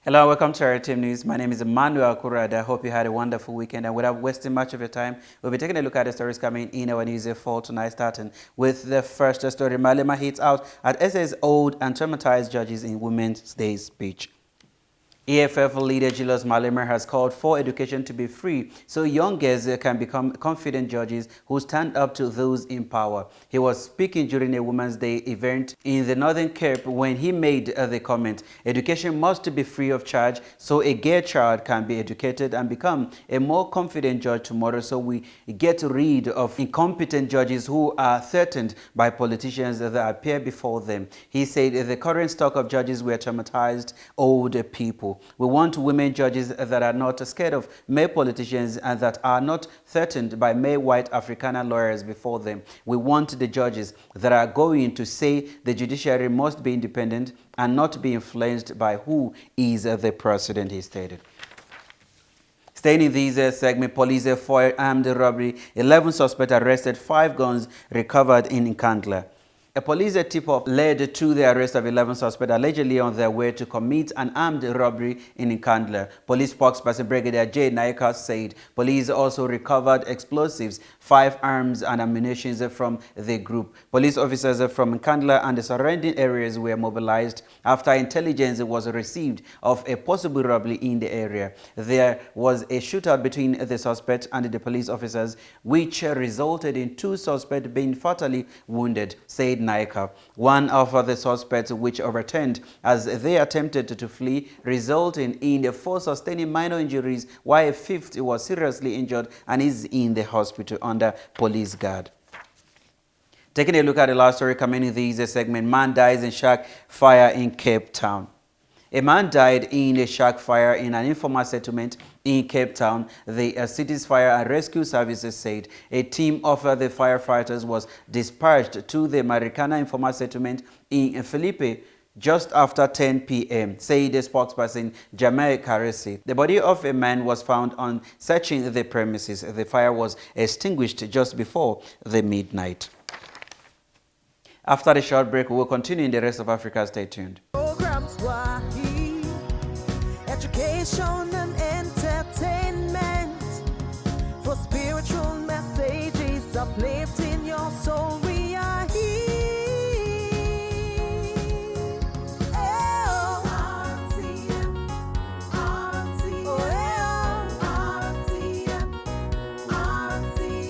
Hello and welcome to RTM News. My name is Emmy Akura Adaa. I hope you had a wonderful weekend, and without wasting much of your time, we'll be taking a look at the stories coming in our news for tonight, starting with the first story. Malema hits out at SA's old and traumatized judges in Women's Day speech. EFF leader Julius Malema has called for education to be free so young girls can become confident judges who stand up to those in power. He was speaking during a Women's Day event in the Northern Cape when he made the comment, education must be free of charge so a girl child can be educated and become a more confident judge tomorrow, so we get rid of incompetent judges who are threatened by politicians that appear before them. He said the current stock of judges were traumatized old people. We want women judges that are not scared of male politicians and that are not threatened by male white Afrikaner lawyers before them. We want the judges that are going to say the judiciary must be independent and not be influenced by who is the president, he stated. Staying in this segment, police foiled armed robbery, 11 suspects arrested, 5 guns recovered in Nkandla. A police tip-off led to the arrest of 11 suspects allegedly on their way to commit an armed robbery in Nkandla. Police spokesperson Brigadier J. Naika said police also recovered explosives, 5 arms and ammunition from the group. Police officers from Nkandla and the surrounding areas were mobilized after intelligence was received of a possible robbery in the area. There was a shootout between the suspects and the police officers, which resulted in 2 suspects being fatally wounded, said Naika. One of the suspects which overturned as they attempted to flee, resulting in 4 sustaining minor injuries, while a 5th was seriously injured and is in the hospital under police guard. Taking a look at the last story coming in this segment, man dies in shack fire in Cape Town. A man died in a shack fire in an informal settlement in Cape Town. The city's fire and rescue services said a team of the firefighters was dispatched to the Marikana informal settlement in Philippe just after 10 p.m., said the spokesperson Jamel Karesi. The body of a man was found on searching the premises. The fire was extinguished just before the midnight. After the short break, we will continue in the rest of Africa. Stay tuned. Education and entertainment for spiritual messages uplifting your soul. We are here. RTM, RTM, RTM,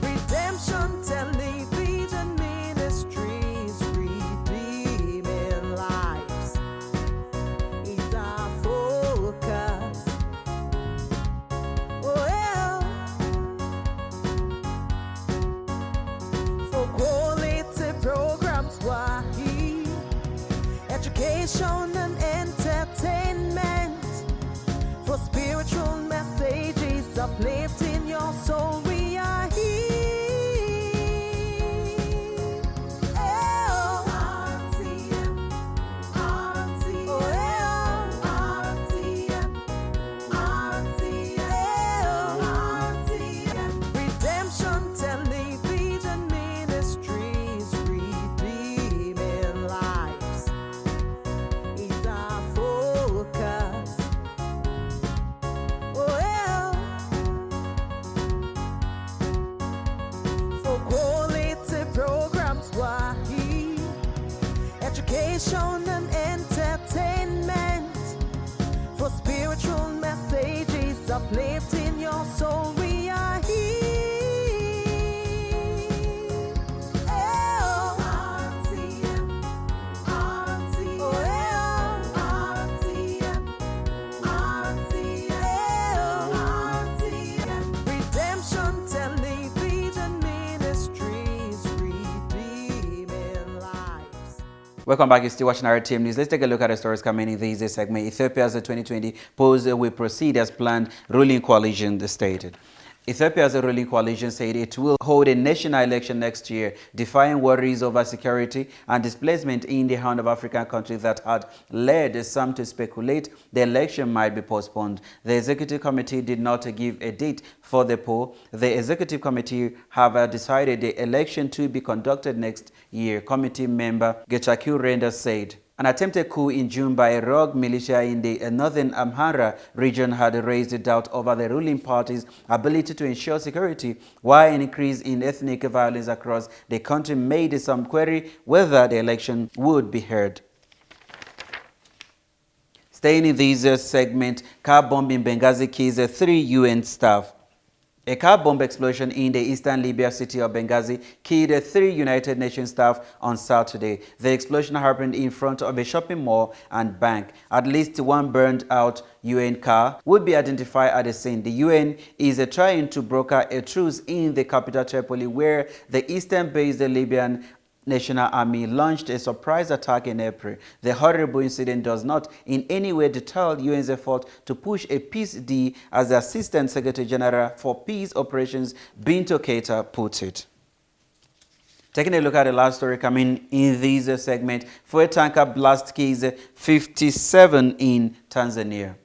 Redemption Television Ministries, redeeming lives is our focus. For quality programs, we're here. Education and entertainment for spiritual messages uplifting your soul. We are here. RTM, RTM, RTM, Redemption Television Ministries, redeeming lives is our focus. For quality programs, we're here. Education and entertainment for spiritual messages uplifting your soul. We are here. RTM, RTM, RTM, Redemption Television Ministries, redeeming lives. Welcome back. You're still watching RTM News. Let's take a look at the stories coming in this segment. Ethiopia's 2020 polls will proceed as planned, ruling coalition stated. Ethiopia's ruling coalition said it will hold a national election next year, defying worries over security and displacement in the Horn of African countries that had led some to speculate the election might be postponed. The executive committee did not give a date for the poll. The executive committee have decided the election to be conducted next year, committee member Getachew Renda said. An attempted coup in June by a rogue militia in the northern Amhara region had raised doubt over the ruling party's ability to ensure security, while an increase in ethnic violence across the country made some query whether the election would be held. Staying in this segment, car bomb in Benghazi kills 3 UN staff. A car bomb explosion in the eastern Libya city of Benghazi killed 3 United Nations staff on Saturday. The explosion happened in front of a shopping mall and bank. At least one burned-out UN car would be identified at the scene. The UN is trying to broker a truce in the capital Tripoli, where the eastern-based Libyan National Army launched a surprise attack in April. The horrible incident does not in any way deter UN's effort to push a peace deal, as the Assistant Secretary General for Peace Operations, Binto Keita, put it. Taking a look at the last story coming in this segment, fuel tanker blast kills 57 in Tanzania.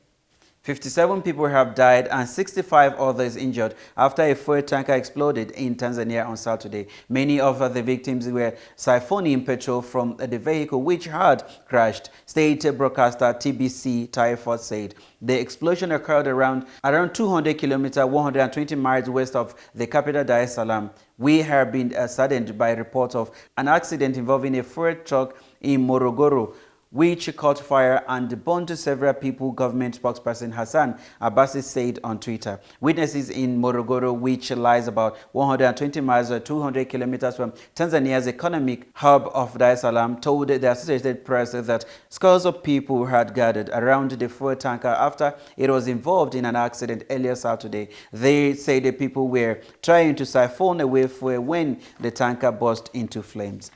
57 people have died and 65 others injured after a fuel tanker exploded in Tanzania on Saturday. Many of the victims were siphoning petrol from the vehicle which had crashed, state broadcaster TBC Taifa said. The explosion occurred around 200 kilometers, 120 miles west of the capital Dar es Salaam. We have been saddened by reports of an accident involving a fuel truck in Morogoro, which caught fire and burned several people, government spokesperson Hassan Abbasi said on Twitter. Witnesses in Morogoro, which lies about 120 miles or 200 kilometers from Tanzania's economic hub of Dar es Salaam, told the Associated Press that scores of people had gathered around the fuel tanker after it was involved in an accident earlier Saturday. They say the people were trying to siphon away fuel when the tanker burst into flames.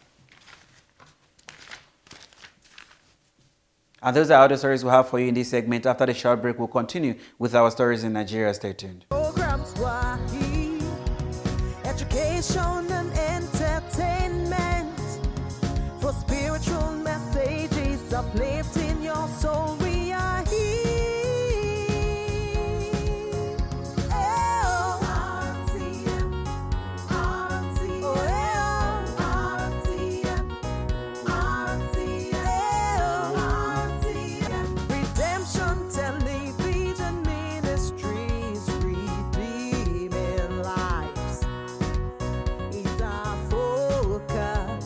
And those are all the stories we have for you in this segment. After the short break, we'll continue with our stories in Nigeria. Stay tuned. Programs were education and entertainment, for spiritual messages uplifting your soul. We are here. RTM, RTM, RTM, Redemption Television Ministries, redeeming lives is our focus.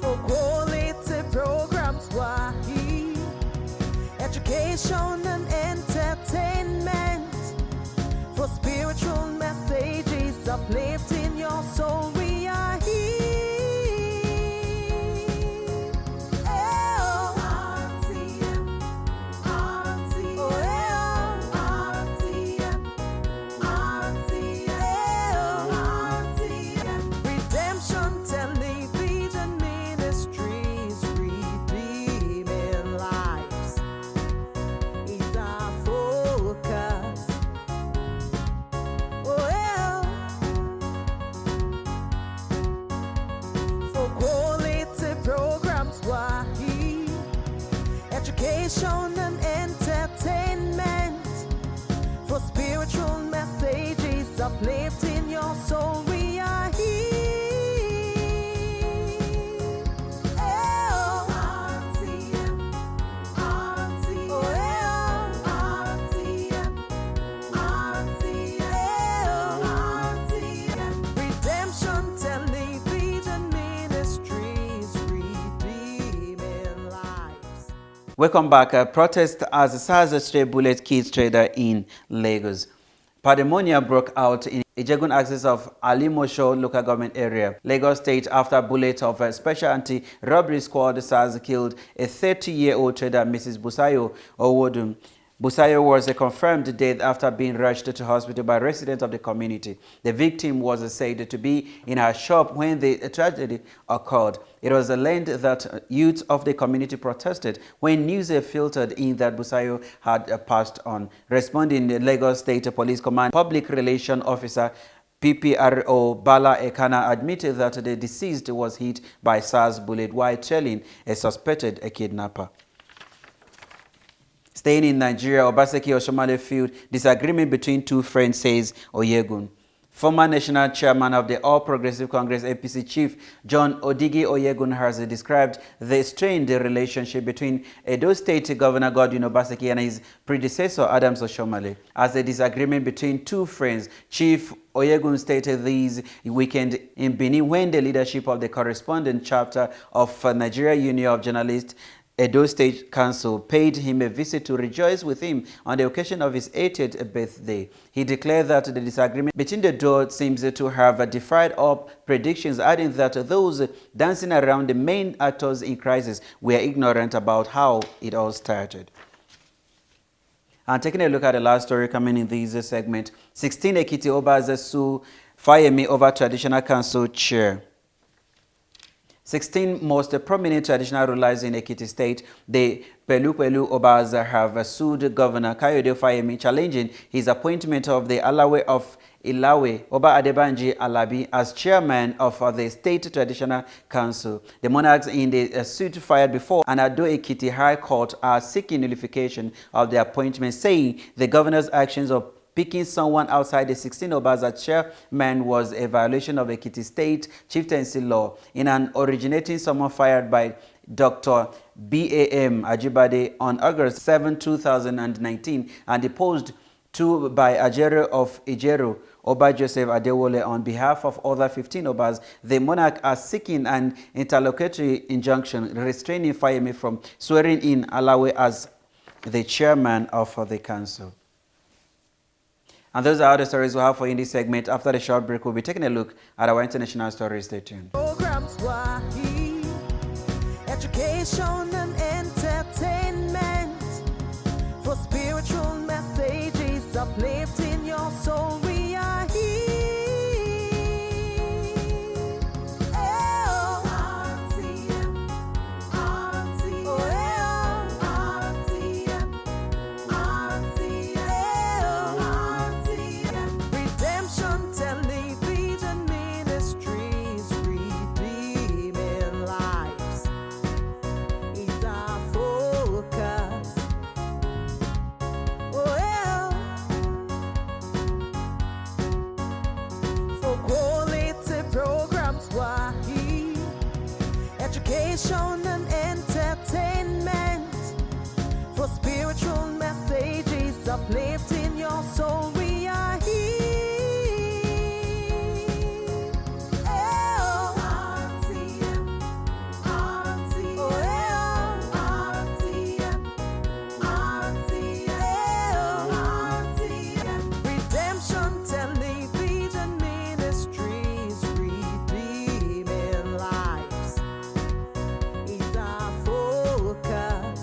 For quality programs, why education and entertainment, for spiritual messages uplifting your soul. We are here. RTM, RTM, RTM, Redemption Television Ministries, redeeming lives is our focus. For quality programs, why education and entertainment, for spiritual messages uplifting your soul. We are here. RTM, RTM, RTM, Redemption Television Ministries, redeeming lives. Welcome back. Protest as SARS stray bullet kills trader in Lagos. Pandemonium broke out in Ijegun axis of Alimosho local government area, Lagos State, after bullets of a special anti-robbery squad SARS killed a 30-year-old trader, Mrs. Busayo Owodun. Busayo was a confirmed death after being rushed to hospital by residents of the community. The victim was said to be in her shop when the tragedy occurred. It was learned that youth of the community protested when news filtered in that Busayo had passed on. Responding, the Lagos State Police Command Public Relations Officer PPRO Bala Ekana admitted that the deceased was hit by SARS bullet while trailing a suspected kidnapper. Staying in Nigeria, Obaseki Oshomale field disagreement between two friends, says Oyegun. Former national chairman of the All Progressive Congress APC chief John Odigi Oyegun has described the strained relationship between Edo State Governor Godwin Obaseki and his predecessor Adams Oshomale as a disagreement between two friends. Chief Oyegun stated this weekend in Benin when the leadership of the correspondent chapter of Nigeria Union of Journalists Edo State Council paid him a visit to rejoice with him on the occasion of his 80th birthday. He declared that the disagreement between the duo seems to have defied all predictions, adding that those dancing around the main actors in crisis were ignorant about how it all started. And taking a look at the last story coming in this segment, 16 Ekiti Obas sue Fayemi over traditional council chair. 16 most prominent traditional rulers in Ekiti State, the Pelu Obas, have sued Governor Kayode Fayemi, challenging his appointment of the Alawe of Ilawe, Oba Adebanji Alabi, as chairman of the State Traditional Council. The monarchs in the suit filed before an Ado Ekiti High Court are seeking nullification of the appointment, saying the governor's actions of picking someone outside the 16 Obas as chairman was a violation of Ekiti State chieftaincy law. In an originating summons fired by Dr. B.A.M. Ajibade on August 7, 2019, and deposed to by Ajero of Ijero, Oba Joseph Adewole, on behalf of other 15 Obas, the monarch are seeking an interlocutory injunction restraining Fayemi from swearing in Alawe as the chairman of the council. And those are all the stories we have for you in this segment. After the short break, we'll be taking a look at our international stories. Stay tuned. Programs were education and entertainment, for spiritual messages uplifting your soul. We are here. RTM, RTM, RTM, Redemption Television Ministries, redeeming lives is our focus. For quality programs, why education and entertainment, for spiritual messages uplifting your soul. We are here. RTM, RTM, RTM, Redemption Television Ministries, redeeming lives is our focus.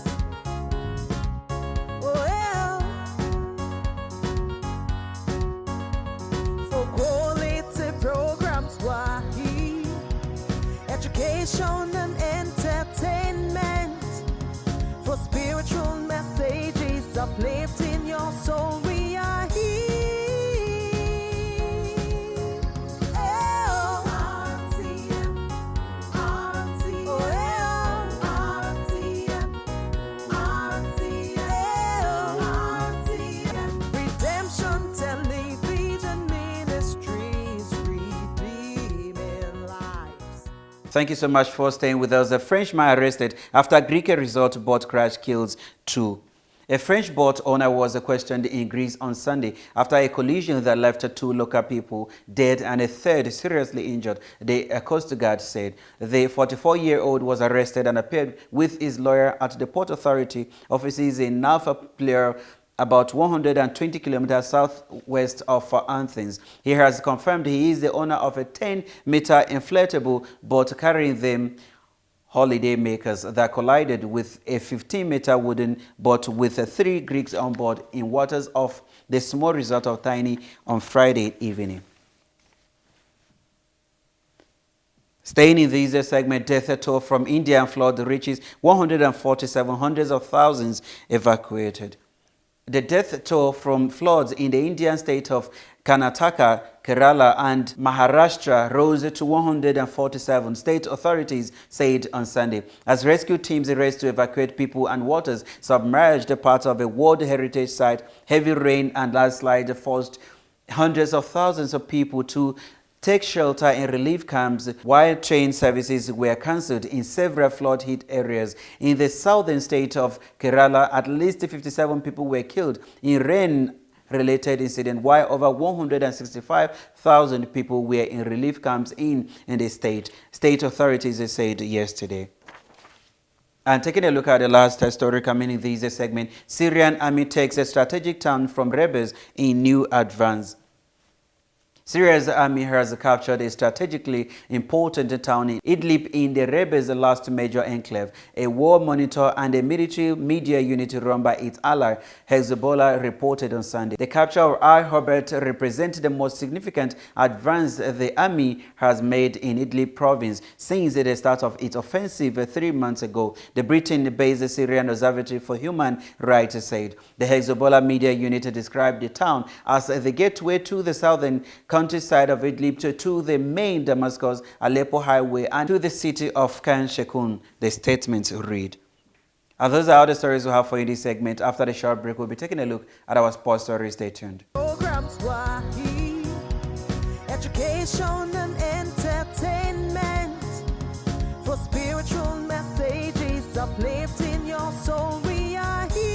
For quality programs, why education and entertainment, for spiritual messages uplifting your soul. We are here. RTM, RTM, RTM, Redemption Television Ministries, redeeming lives. Thank you so much for staying with us. A Frenchman arrested after Greek resort boat crash kills 2. A French boat owner was questioned in Greece on Sunday after a collision that left 2 local people dead and a third seriously injured, the Coast Guard said. The 44-year-old was arrested and appeared with his lawyer at the Port Authority offices in Nafpleur, about 120 kilometers southwest of Athens. He has confirmed he is the owner of a 10-meter inflatable boat carrying them holiday makers that collided with a 15-meter wooden boat with 3 Greeks on board in waters off the small resort of Tiny on Friday evening. Staying in this segment, death toll from Indian flood reaches 147, hundreds of thousands evacuated. The death toll from floods in the Indian state of Karnataka, Kerala and Maharashtra rose to 147, state authorities said on Sunday, as rescue teams raced to evacuate people and waters submerged parts of a World Heritage Site. Heavy rain and landslide forced hundreds of thousands of people to take shelter in relief camps while train services were cancelled in several flood-hit areas. In the southern state of Kerala, at least 57 people were killed in rain-related incident, while over 165,000 people were in relief camps in the state. State authorities said yesterday. And taking a look at the last story coming in this segment, Syrian army takes a strategic turn from rebels in new advance. Syria's army has captured a strategically important town in Idlib in the rebels' last major enclave. A war monitor and a military media unit run by its ally, Hezbollah, reported on Sunday. The capture of Al-Hobert represents the most significant advance the army has made in Idlib province since the start of its offensive 3 months ago, the Britain-based Syrian Observatory for Human Rights said. The Hezbollah media unit described the town as the gateway to the southern countryside of Idlib to the main Damascus-Aleppo highway and to the city of Khan Sheikhoun, the statement read. And those are all the stories we have for you in this segment. After the short break, we'll be taking a look at our sports stories. Stay tuned. Programs were education and entertainment for spiritual messages uplifting your soul. We are here.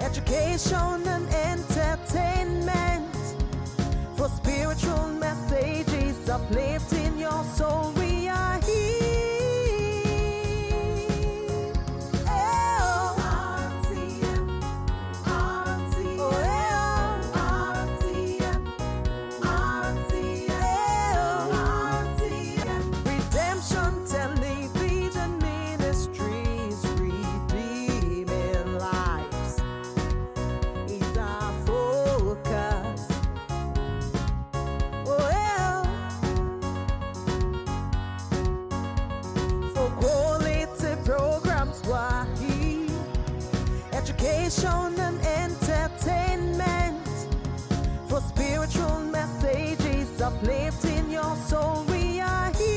Education and entertainment for spiritual messages uplifting your soul. We are here. Redemption Television Ministries, redeeming lives is our focus. For quality programs, Wahi, education and entertainment for spiritual messages uplifting your soul. We are here.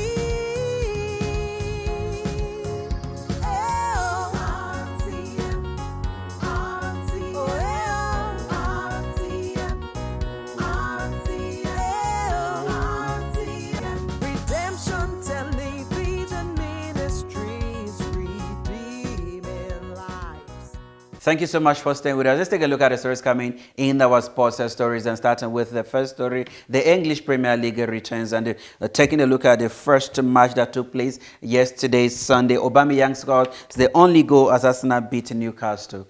Redemption Television Ministries, redeeming lives. Thank you so much for staying with us. Let's take a look at the stories coming in our sports stories, and starting with the first story. The English Premier League returns, and taking a look at the first match that took place yesterday, Sunday. Aubameyang scored the only goal as Arsenal beat Newcastle.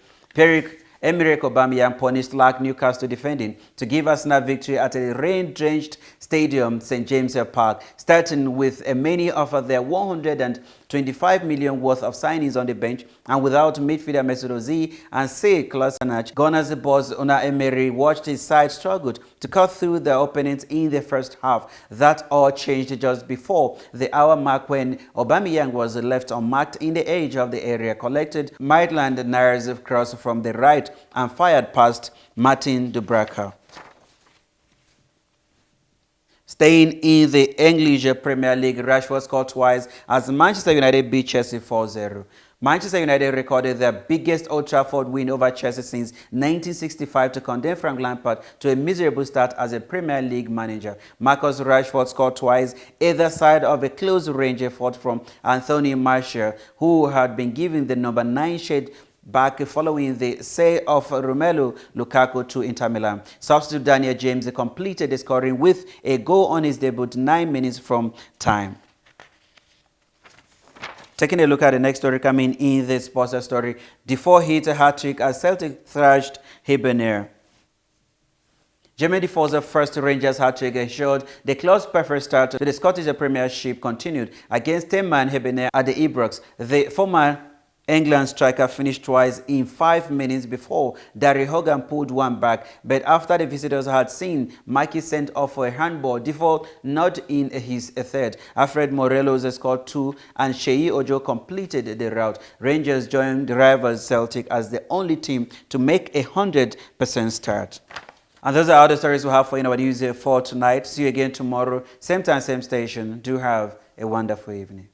Emmy Akura punished like Newcastle defending to give Arsenal victory at a rain-drenched stadium, St. James Park, starting with many of their 125 million worth of signings on the bench and without midfielder Mesut Ozil and Sead Kolasinac. Gunners boss Unai Emery watched his side struggle to cut through their opponents in the first half. That all changed just before the hour mark when Aubameyang was left unmarked in the edge of the area, collected Maitland-Niles' cross from the right and fired past Martin Dubraka. Staying in the English Premier League, Rashford scored twice as Manchester United beat Chelsea 4-0. Manchester United recorded their biggest Old Trafford win over Chelsea since 1965 to condemn Frank Lampard to a miserable start as a Premier League manager. Marcus Rashford scored twice, either side of a close-range effort from Anthony Martial, who had been given the number 9 shade back following the sale of Romelu Lukaku to Inter Milan. Substitute Daniel James completed the scoring with a goal on his debut 9 minutes from time. Taking a look at the next story coming in the sports story. Defoe hit a hat-trick as Celtic thrashed Hibernian. Jermaine Defoe's first Rangers hat-trick ensured the club's perfect start to the Scottish Premiership continued against 10-man Hibernian at the Ibrox. The former England striker finished twice in 5 minutes before Darry Hogan pulled one back, but after the visitors had seen Mikey sent off for a handball default, not in his third. Alfred Morelos scored 2 and Sheyi Ojo completed the rout. Rangers joined the rivals Celtic as the only team to make a 100% start. And those are all the stories we have for you in our news for tonight. See you again tomorrow, same time, same station. Do have a wonderful evening.